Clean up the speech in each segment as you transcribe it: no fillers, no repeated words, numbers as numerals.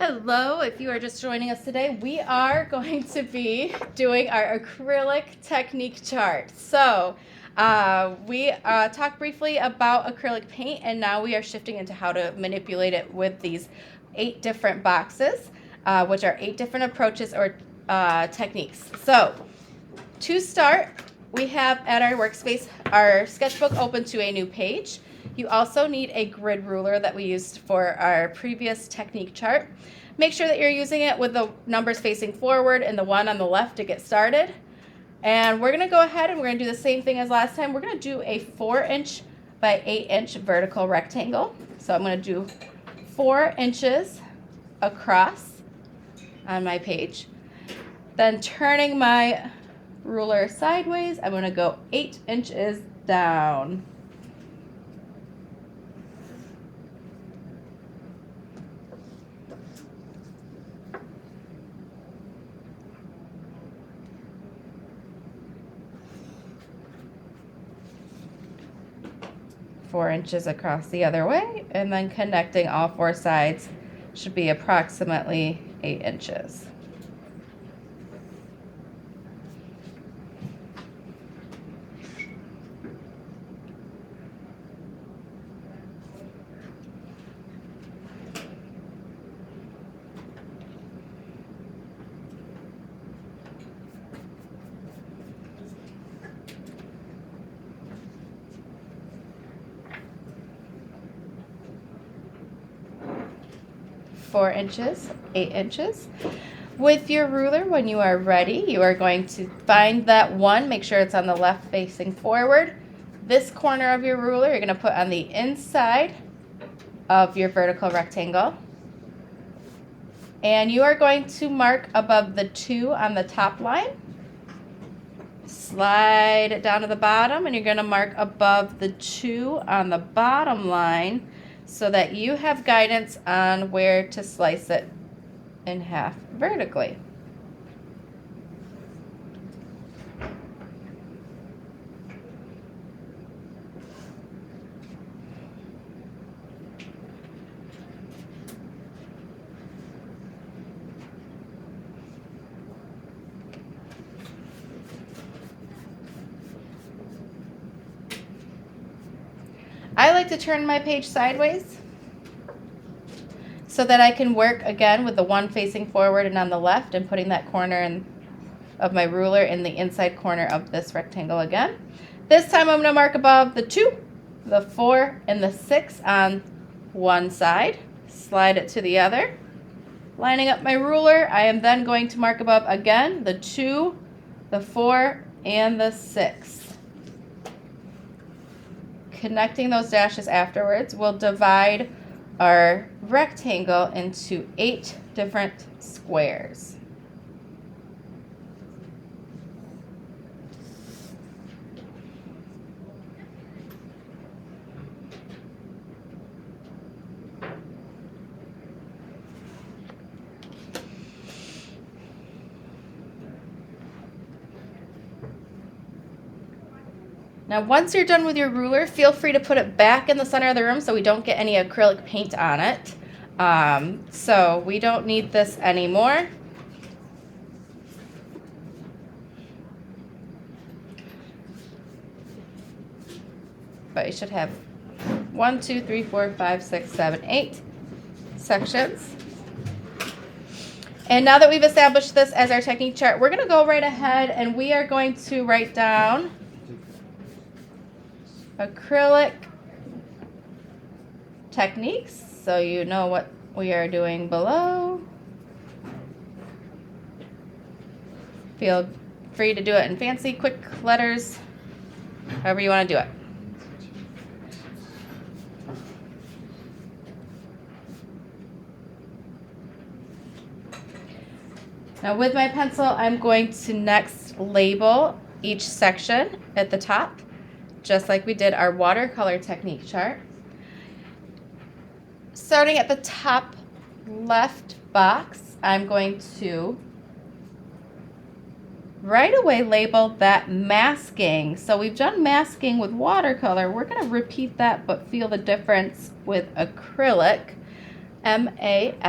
Hello, if you are just joining us today, we are going to be doing our acrylic technique chart. So we talked briefly about acrylic paint, and now we are shifting into how to manipulate it with these 8 different boxes, which are 8 different approaches or techniques. So to start, we have at our workspace our sketchbook open to a new page. You also need a grid ruler that we used for our previous technique chart. Make sure that you're using it with the numbers facing forward and the one on the left to get started. And we're gonna go ahead and we're gonna do the same thing as last time. We're gonna do a 4" by 8" vertical rectangle. So I'm gonna do 4 inches across on my page. Then turning my ruler sideways, I'm gonna go 8 inches down. Four inches across the other way, and then connecting all 4 sides should be approximately 8 inches. Four inches, 8 inches. With your ruler, when you are ready, you are going to find that one, make sure it's on the left facing forward. This corner of your ruler, you're gonna put on the inside of your vertical rectangle. And you are going to mark above the 2 on the top line. Slide it down to the bottom, and you're gonna mark above the 2 on the bottom line, so that you have guidance on where to slice it in half vertically. I like to turn my page sideways so that I can work again with the one facing forward and on the left, and putting that corner of my ruler in the inside corner of this rectangle again. This time I'm going to mark above the 2, the 4, and the 6 on one side. Slide it to the other. Lining up my ruler, I am then going to mark above again the 2, the 4, and the 6. Connecting those dashes afterwards will divide our rectangle into 8 different squares. Now, once you're done with your ruler, feel free to put it back in the center of the room so we don't get any acrylic paint on it. So we don't need this anymore. But you should have 1, 2, 3, 4, 5, 6, 7, 8 sections. And now that we've established this as our technique chart, we're going to go right ahead and we are going to write down acrylic techniques, so you know what we are doing below. Feel free to do it in fancy, quick letters, however you want to do it. Now with my pencil, I'm going to next label each section at the top, just like we did our watercolor technique chart. Starting at the top left box, I'm going to right away label that masking. So we've done masking with watercolor. We're going to repeat that, but feel the difference with acrylic. M-A-S-K-I-N-G.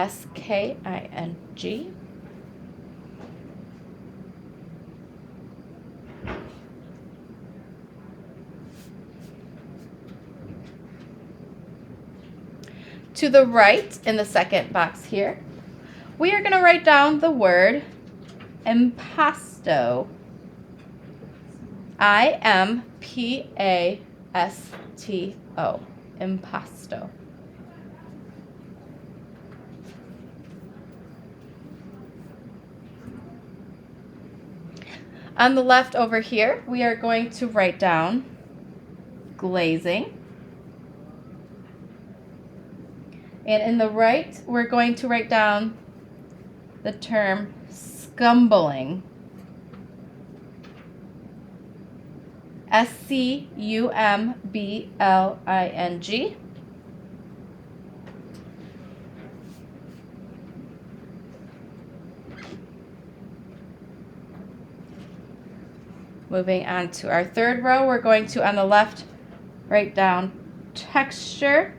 To the right, in the second box here, we are going to write down the word impasto. I-M-P-A-S-T-O. Impasto. On the left over here, we are going to write down glazing. And in the right, we're going to write down the term scumbling. S-C-U-M-B-L-I-N-G. Moving on to our third row, we're going to, on the left, write down texture.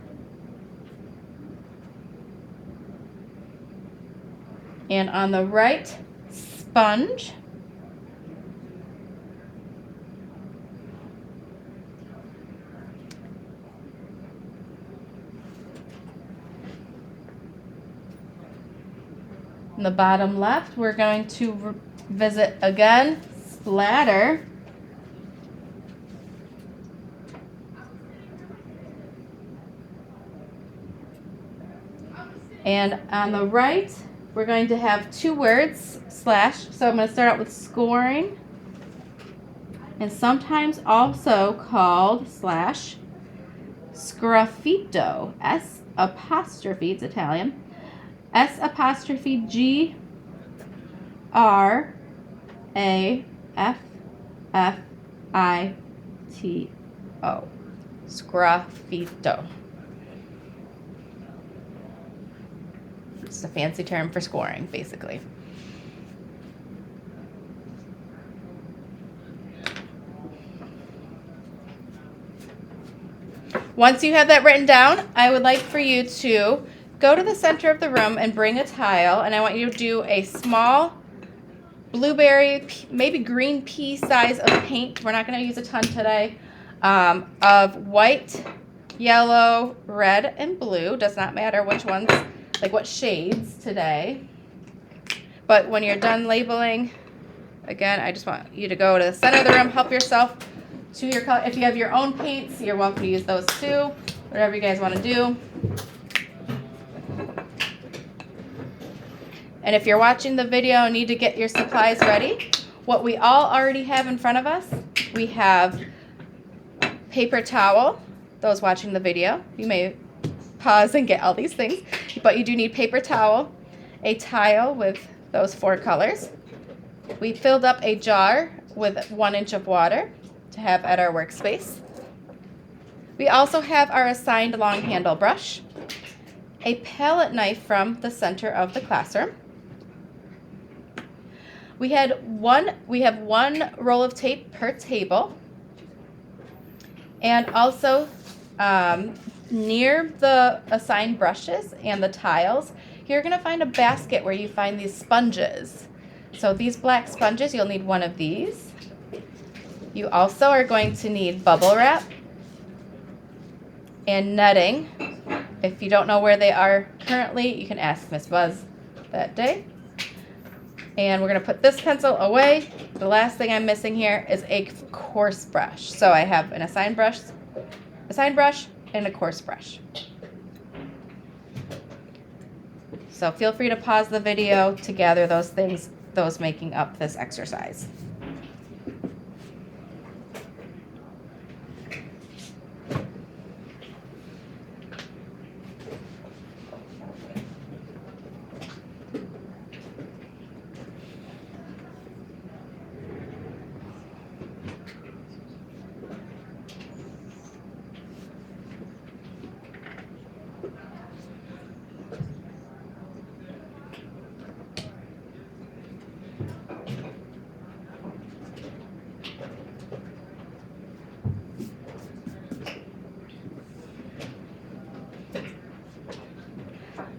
And on the right, sponge. In the bottom left, we're going to visit again, splatter. And on the right, we're going to have two words, slash. So I'm going to start out with scoring, and sometimes also called slash sgraffito. S apostrophe, it's Italian. S apostrophe G R A F F I T O. Sgraffito. It's a fancy term for scoring, basically. Once you have that written down, I would like for you to go to the center of the room and bring a tile, and I want you to do a small blueberry, maybe green pea size of paint. We're not going to use a ton today, of white, yellow, red, and blue. Does not matter which ones, like what shades today. But when you're done labeling, again, I just want you to go to the center of the room, help yourself to your color. If you have your own paints, you're welcome to use those too, whatever you guys want to do. And if you're watching the video and need to get your supplies ready, what we all already have in front of us, we have paper towel. Those watching the video, you may pause and get all these things, but you do need paper towel, a tile with those 4 colors. We filled up a jar with 1 inch of water to have at our workspace. We also have our assigned long handle brush, a palette knife from the center of the classroom. We have one roll of tape per table, and also near the assigned brushes and the tiles, you're going to find a basket where you find these sponges. So these black sponges, you'll need 1 of these. You also are going to need bubble wrap and netting. If you don't know where they are currently, you can ask Miss Buzz that day. And we're going to put this pencil away. The last thing I'm missing here is a coarse brush. So I have an assigned brush, and a coarse brush. So feel free to pause the video to gather those things, those making up this exercise.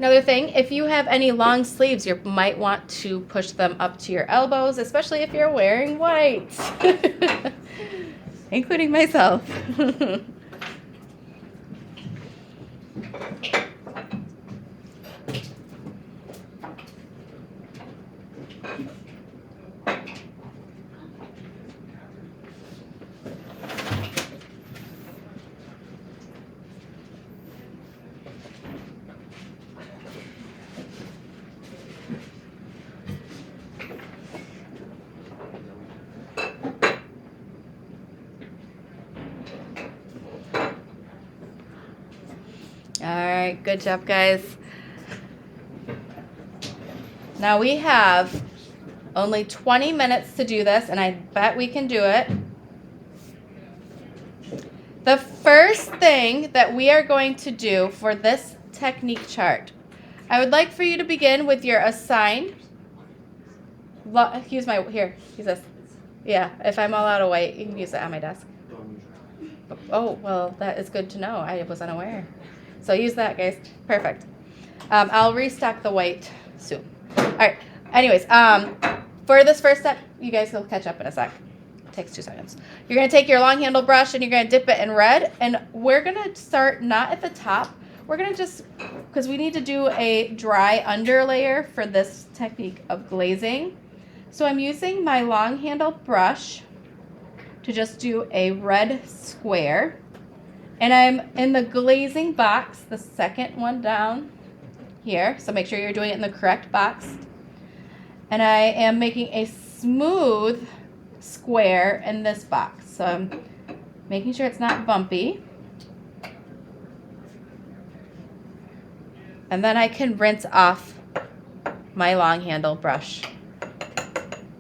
Another thing, if you have any long sleeves, you might want to push them up to your elbows, especially if you're wearing white, including myself. All right, good job, guys. Now we have only 20 minutes to do this, and I bet we can do it. The first thing that we are going to do for this technique chart, I would like for you to begin with your assigned. Use this. Yeah, if I'm all out of white, you can use it on my desk. Oh, well, that is good to know. I was unaware. So use that, guys. Perfect. I'll restock the white soon. All right. Anyways, for this first step, you guys will catch up in a sec. It takes 2 seconds. You're going to take your long handle brush and you're going to dip it in red. And we're going to start not at the top. We're going to just, because we need to do a dry underlayer for this technique of glazing. So I'm using my long handle brush to just do a red square. And I'm in the glazing box, the second one down here. So make sure you're doing it in the correct box. And I am making a smooth square in this box. So I'm making sure it's not bumpy. And then I can rinse off my long handle brush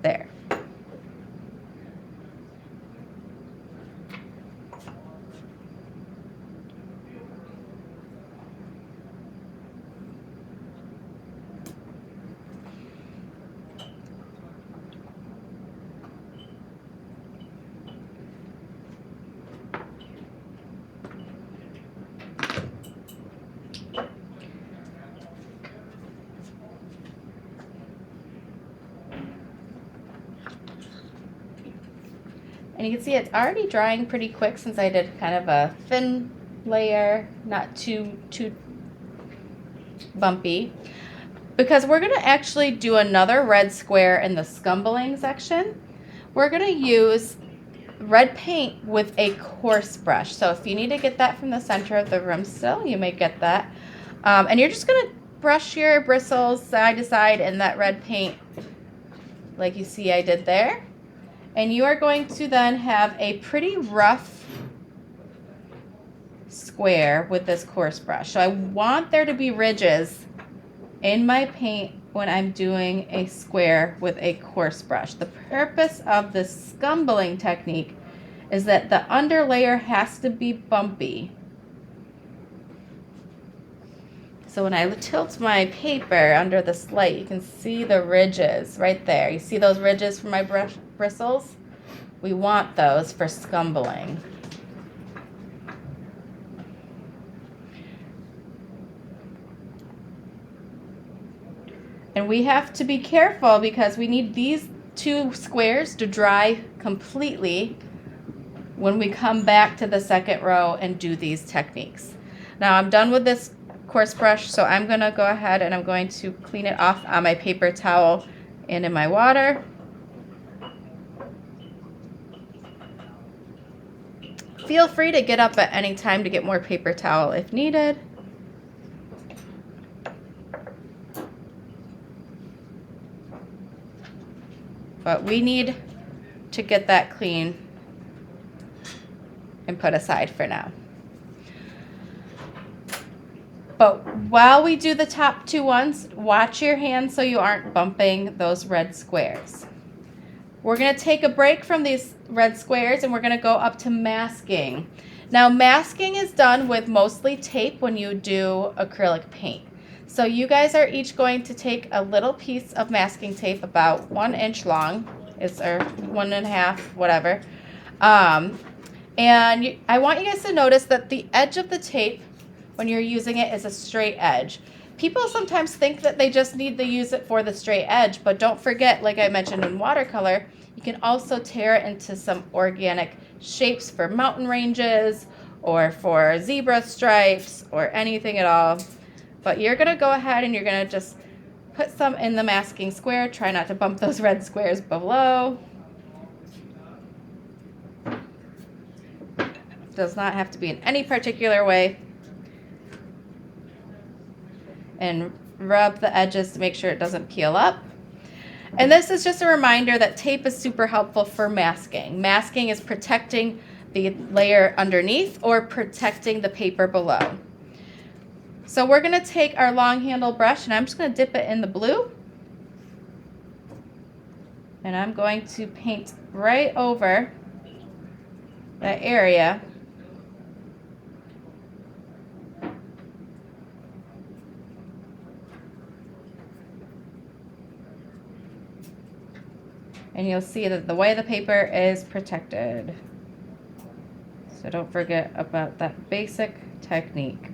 there. And you can see it's already drying pretty quick since I did kind of a thin layer, not too bumpy. Because we're going to actually do another red square in the scumbling section. We're going to use red paint with a coarse brush. So if you need to get that from the center of the room still, you may get that. And you're just going to brush your bristles side to side in that red paint like you see I did there. And you are going to then have a pretty rough square with this coarse brush. So I want there to be ridges in my paint when I'm doing a square with a coarse brush. The purpose of this scumbling technique is that the underlayer has to be bumpy. So when I tilt my paper under this light, you can see the ridges right there. You see those ridges from my bristles? We want those for scumbling. And we have to be careful because we need these 2 squares to dry completely when we come back to the second row and do these techniques. Now I'm done with this coarse brush, so I'm going to go ahead and I'm going to clean it off on my paper towel and in my water. Feel free to get up at any time to get more paper towel if needed. But we need to get that clean and put aside for now. But while we do the top 2 ones, watch your hands so you aren't bumping those red squares. We're going to take a break from these red squares and we're going to go up to masking. Now masking is done with mostly tape when you do acrylic paint. So you guys are each going to take a little piece of masking tape about 1 inch long, or 1.5, whatever. And I want you guys to notice that the edge of the tape when you're using it is a straight edge. people sometimes think that they just need to use it for the straight edge, but don't forget, like I mentioned in watercolor, you can also tear it into some organic shapes for mountain ranges or for zebra stripes or anything at all. But you're gonna go ahead and you're gonna just put some in the masking square. Try not to bump those red squares below. Does not have to be in any particular way. And rub the edges to make sure it doesn't peel up. And this is just a reminder that tape is super helpful for masking. Masking is protecting the layer underneath or protecting the paper below. So we're going to take our long handle brush and I'm just going to dip it in the blue. And I'm going to paint right over that area. And you'll see that the way the paper is protected. So don't forget about that basic technique.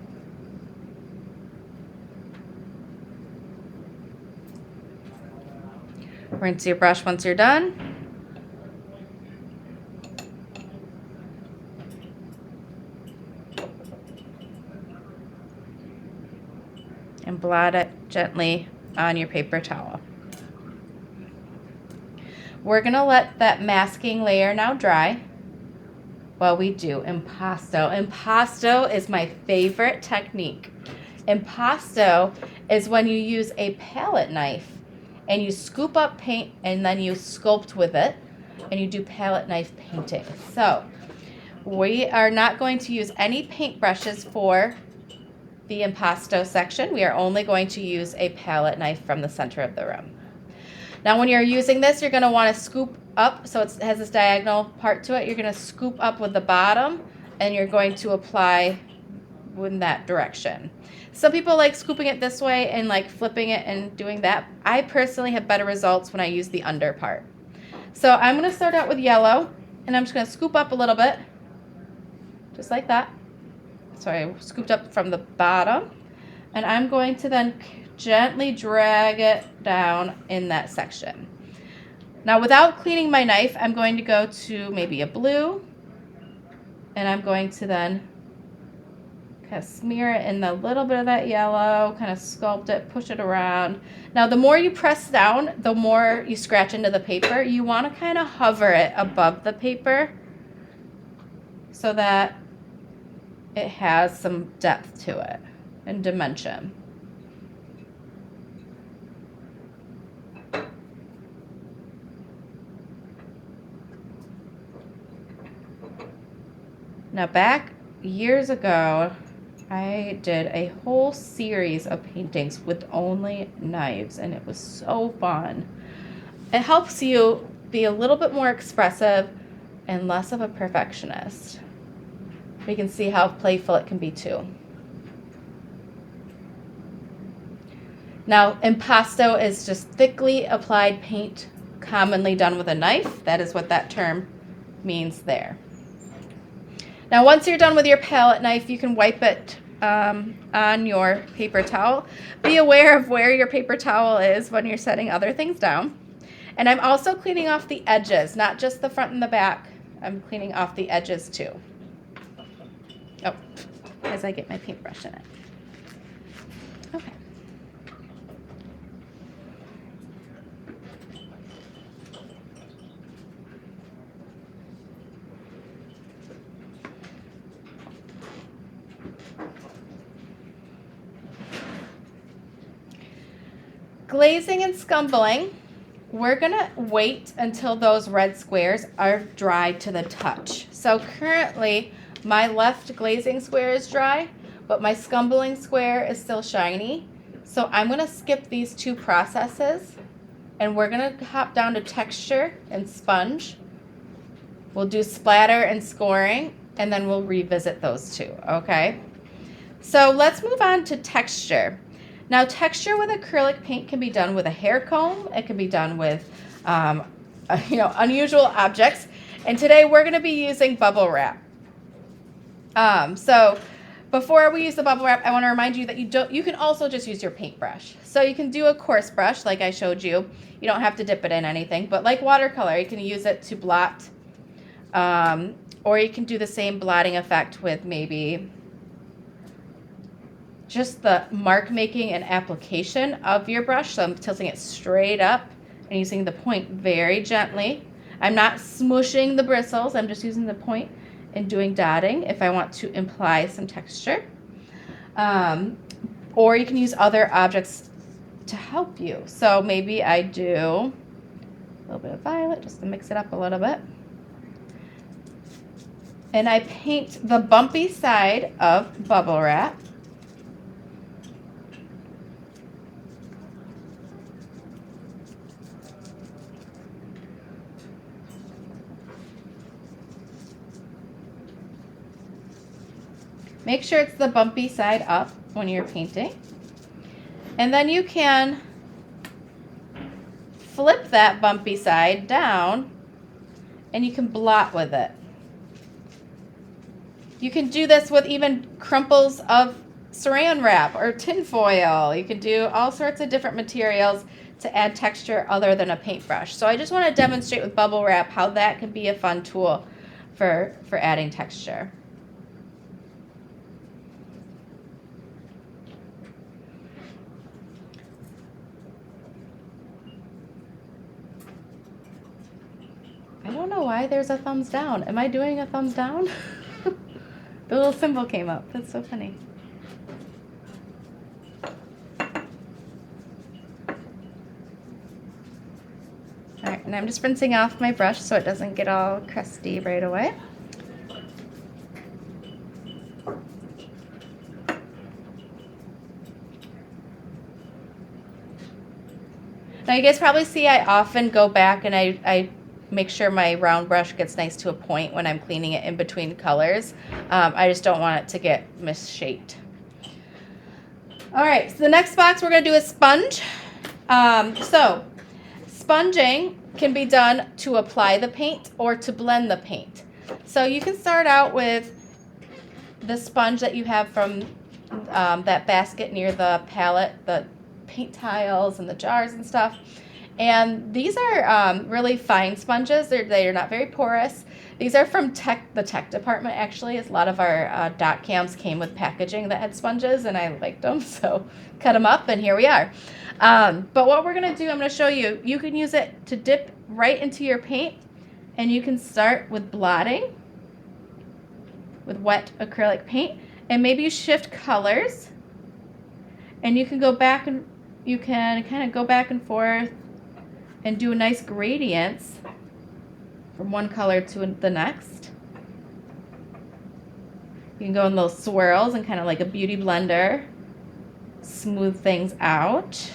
Rinse your brush once you're done. And blot it gently on your paper towel. We're gonna let that masking layer now dry while we do impasto. Impasto is my favorite technique. Impasto is when you use a palette knife and you scoop up paint and then you sculpt with it and you do palette knife painting. So we are not going to use any paint brushes for the impasto section. We are only going to use a palette knife from the center of the room. Now when you're using this, you're going to want to scoop up, so it has this diagonal part to it. You're going to scoop up with the bottom and you're going to apply in that direction. Some people like scooping it this way and like flipping it and doing that. I personally have better results when I use the under part. So I'm going to start out with yellow and I'm just going to scoop up a little bit, just like that. So I scooped up from the bottom and I'm going to then gently drag it down in that section. Now without cleaning my knife, I'm going to go to maybe a blue and I'm going to then kind of smear it in a little bit of that yellow, kind of sculpt it, push it around. Now the more you press down, the more you scratch into the paper. You want to kind of hover it above the paper so that it has some depth to it and dimension. Now back years ago, I did a whole series of paintings with only knives and it was so fun. It helps you be a little bit more expressive and less of a perfectionist. You can see how playful it can be too. Now impasto is just thickly applied paint commonly done with a knife. That is what that term means there. Now once you're done with your palette knife, you can wipe it on your paper towel. Be aware of where your paper towel is when you're setting other things down. And I'm also cleaning off the edges, not just the front and the back. I'm cleaning off the edges too. Oh, as I get my paintbrush in it. Okay. Glazing and scumbling, we're gonna wait until those red squares are dry to the touch. So currently my left glazing square is dry, but my scumbling square is still shiny. So I'm gonna skip these two processes and we're gonna hop down to texture and sponge. We'll do splatter and scoring and then we'll revisit those two, okay? So let's move on to texture. Now texture with acrylic paint can be done with a hair comb. It can be done with unusual objects. And today we're going to be using bubble wrap. So before we use the bubble wrap, I want to remind you that you can also just use your paintbrush. So you can do a coarse brush like I showed you. You don't have to dip it in anything, but like watercolor, you can use it to blot, or you can do the same blotting effect with maybe just the mark making and application of your brush. So I'm tilting it straight up and using the point very gently. I'm not smooshing the bristles, I'm just using the point and doing dotting if I want to imply some texture. Or you can use other objects to help you. So maybe I do a little bit of violet just to mix it up a little bit. And I paint the bumpy side of bubble wrap. Make sure it's the bumpy side up when you're painting. And then you can flip that bumpy side down and you can blot with it. You can do this with even crumples of saran wrap or tin foil. You can do all sorts of different materials to add texture other than a paintbrush. So I just want to demonstrate with bubble wrap how that can be a fun tool for adding texture. I don't know why there's a thumbs down. Am I doing a thumbs down? The little symbol came up. That's so funny. All right, and I'm just rinsing off my brush so it doesn't get all crusty right away. Now you guys probably see I often go back and I make sure my round brush gets nice to a point when I'm cleaning it in between colors. I just don't want it to get misshaped. All right, so the next box we're gonna do is sponge. So sponging can be done to apply the paint or to blend the paint. So you can start out with the sponge that you have from that basket near the palette, the paint tiles and the jars and stuff. And these are really fine sponges. They're not very porous. These are from the tech department, actually. A lot of our dot cams came with packaging that had sponges, and I liked them, so cut them up, and here we are. But what we're going to do, I'm going to show you, you can use it to dip right into your paint, and you can start with blotting with wet acrylic paint, and maybe you shift colors, and you can go back and you can kind of go back and forth and do nice gradients from one color to the next. You can go in little swirls and kind of like a beauty blender, smooth things out.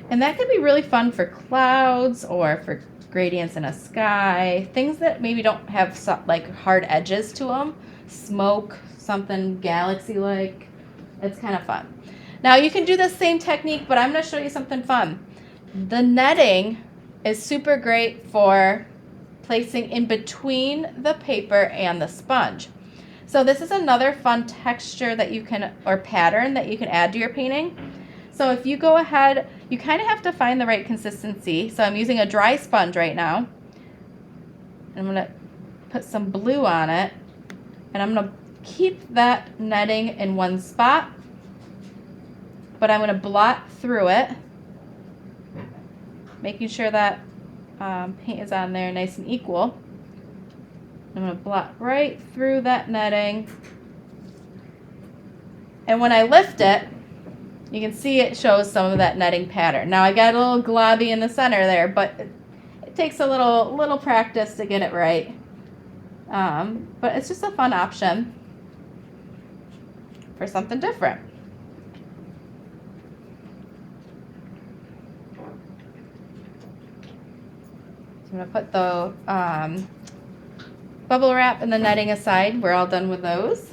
And that could be really fun for clouds or for gradients in a sky, things that maybe don't have like hard edges to them, smoke, something galaxy-like. It's kind of fun. Now you can do the same technique, but I'm going to show you something fun. The netting is super great for placing in between the paper and the sponge. So this is another fun texture that you can, or pattern that you can add to your painting. So if you go ahead, you kind of have to find the right consistency. So I'm using a dry sponge right now. I'm going to put some blue on it. And I'm going to keep that netting in one spot. But I'm going to blot through it, making sure that paint is on there nice and equal. I'm going to blot right through that netting. And when I lift it, you can see it shows some of that netting pattern. Now I got a little globby in the center there, but it takes a little practice to get it right. But it's just a fun option for something different. So I'm going to put the bubble wrap and the netting aside. We're all done with those.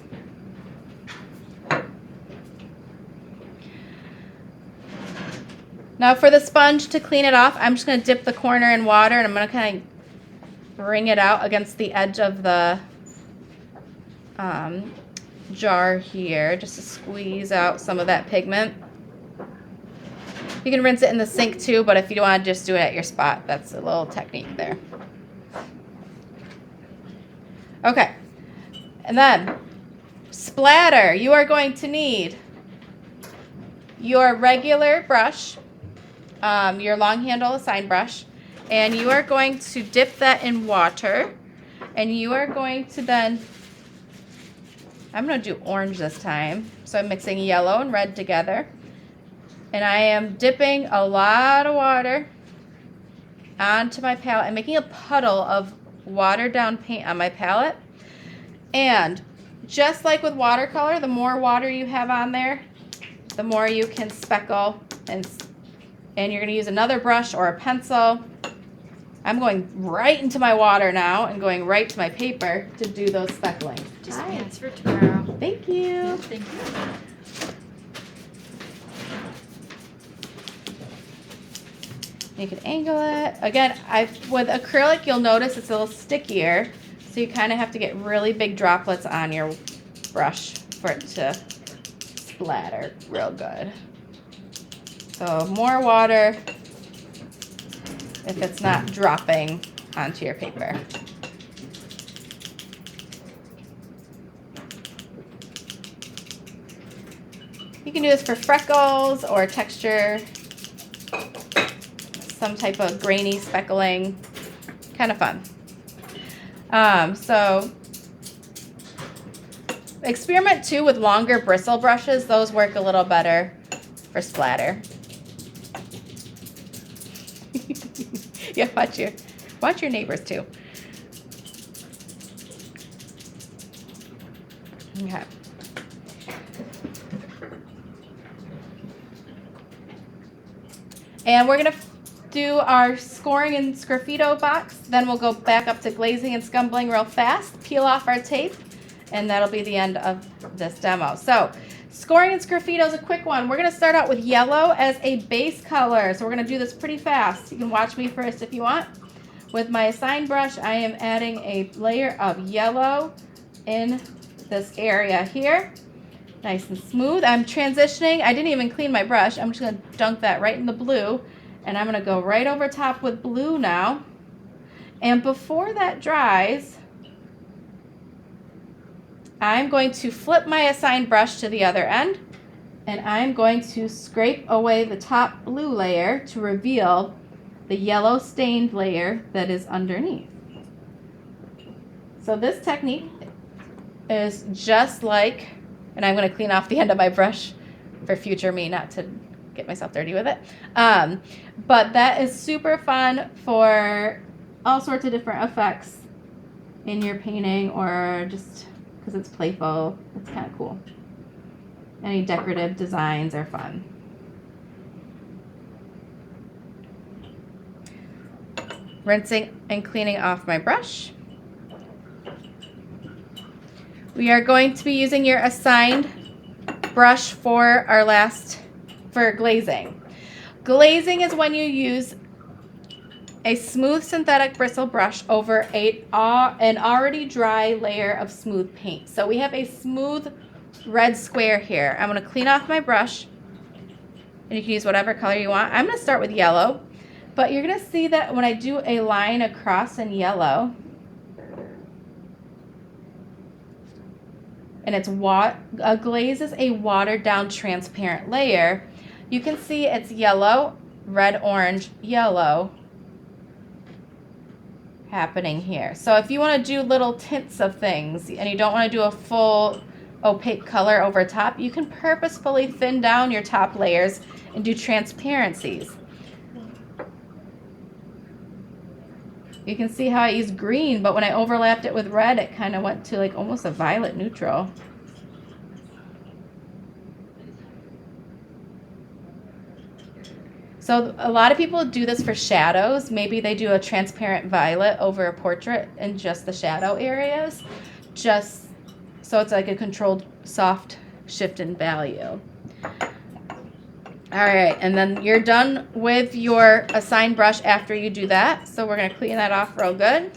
Now for the sponge to clean it off, I'm just going to dip the corner in water and I'm going to kind of bring it out against the edge of the jar here just to squeeze out some of that pigment. You can rinse it in the sink too, but if you want to just do it at your spot, that's a little technique there. Okay, and then splatter. You are going to need your regular brush, your long handle sign brush, and you are going to dip that in water, and you are going to then, I'm going to do orange this time, so I'm mixing yellow and red together, and I am dipping a lot of water onto my palette and making a puddle of watered down paint on my palette. And just like with watercolor, the more water you have on there, the more you can speckle, and you're going to use another brush or a pencil. I'm going right into my water now and going right to my paper to do those speckling. Just plans for tomorrow. Thank you. Yeah, thank you. You can angle it. Again, with acrylic, you'll notice it's a little stickier, so you kind of have to get really big droplets on your brush for it to splatter real good. So more water if it's not dropping onto your paper. You can do this for freckles or texture, some type of grainy speckling, kind of fun. So experiment too with longer bristle brushes. Those work a little better for splatter. Yeah, watch your neighbors too. Okay. And we're gonna do our scoring and sgraffito box. Then we'll go back up to glazing and scumbling real fast, peel off our tape, and that'll be the end of this demo. So scoring and sgraffito is a quick one. We're gonna start out with yellow as a base color. So we're gonna do this pretty fast. You can watch me first if you want. With my sign brush, I am adding a layer of yellow in this area here. Nice and smooth. I'm transitioning. I didn't even clean my brush. I'm just gonna dunk that right in the blue. And I'm going to go right over top with blue now. And before that dries, I'm going to flip my assigned brush to the other end. And I'm going to scrape away the top blue layer to reveal the yellow stained layer that is underneath. So this technique is just like, and I'm going to clean off the end of my brush for future me, not to get myself dirty with it. But that is super fun for all sorts of different effects in your painting, or just because it's playful. It's kind of cool. Any decorative designs are fun. Rinsing and cleaning off my brush. We are going to be using your assigned brush for our for glazing. Glazing is when you use a smooth synthetic bristle brush over an already dry layer of smooth paint. So we have a smooth red square here. I'm going to clean off my brush, and you can use whatever color you want. I'm going to start with yellow, but you're going to see that when I do a line across in yellow, and a glaze is a watered down transparent layer. You can see it's yellow, red, orange, yellow happening here. So if you want to do little tints of things and you don't want to do a full opaque color over top, you can purposefully thin down your top layers and do transparencies. You can see how I used green, but when I overlapped it with red, it kind of went to like almost a violet neutral. So a lot of people do this for shadows. Maybe they do a transparent violet over a portrait in just the shadow areas, just so it's like a controlled soft shift in value. All right, and then you're done with your assigned brush after you do that. So we're gonna clean that off real good.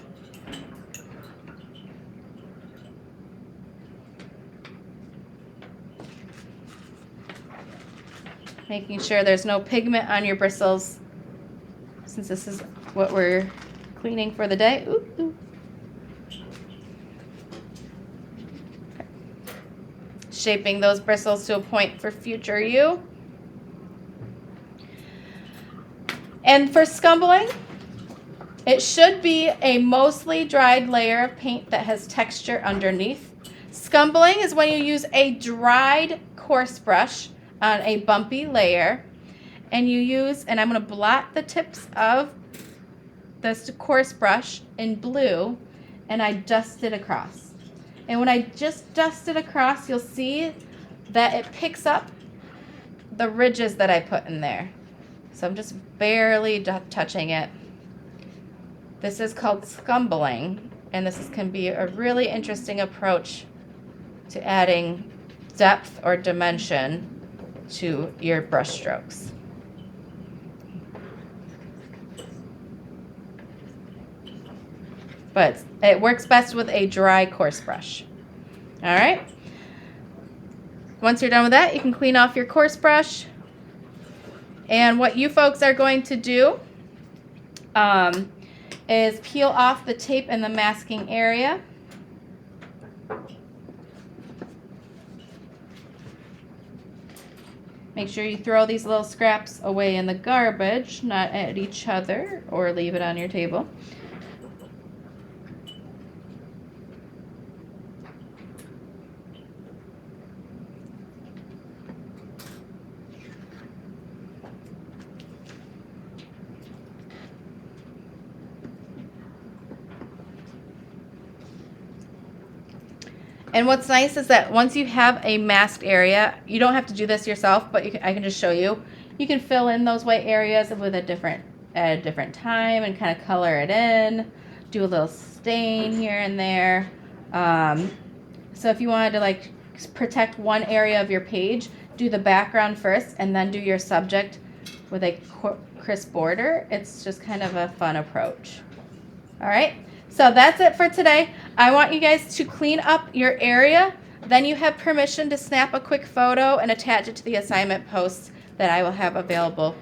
Making sure there's no pigment on your bristles, since this is what we're cleaning for the day. Ooh, ooh. Okay. Shaping those bristles to a point for future you. And for scumbling, it should be a mostly dried layer of paint that has texture underneath. Scumbling is when you use a dried coarse brush on a bumpy layer, and you use, and I'm going to blot the tips of this coarse brush in blue, and I dust it across. And when I just dust it across, you'll see that it picks up the ridges that I put in there. So I'm just barely touching it. This is called scumbling, and this can be a really interesting approach to adding depth or dimension to your brush strokes. But it works best with a dry coarse brush. All right. Once you're done with that, you can clean off your coarse brush. And what you folks are going to do is peel off the tape in the masking area. Make sure you throw these little scraps away in the garbage, not at each other, or leave it on your table. And what's nice is that once you have a masked area, you don't have to do this yourself, but I can just show you. You can fill in those white areas with at a different time and kind of color it in. Do a little stain here and there. So if you wanted to like protect one area of your page, do the background first and then do your subject with a crisp border. It's just kind of a fun approach. All right. So that's it for today. I want you guys to clean up your area. Then you have permission to snap a quick photo and attach it to the assignment posts that I will have available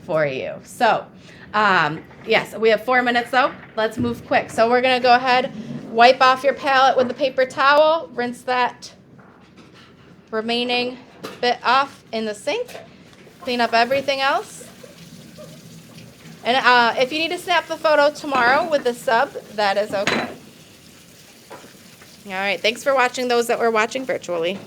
for you. So, yes, we have 4 minutes though. Let's move quick. So we're going to go ahead, wipe off your palette with a paper towel, rinse that remaining bit off in the sink, clean up everything else. And if you need to snap the photo tomorrow with the sub, that is okay. All right, thanks for watching those that were watching virtually.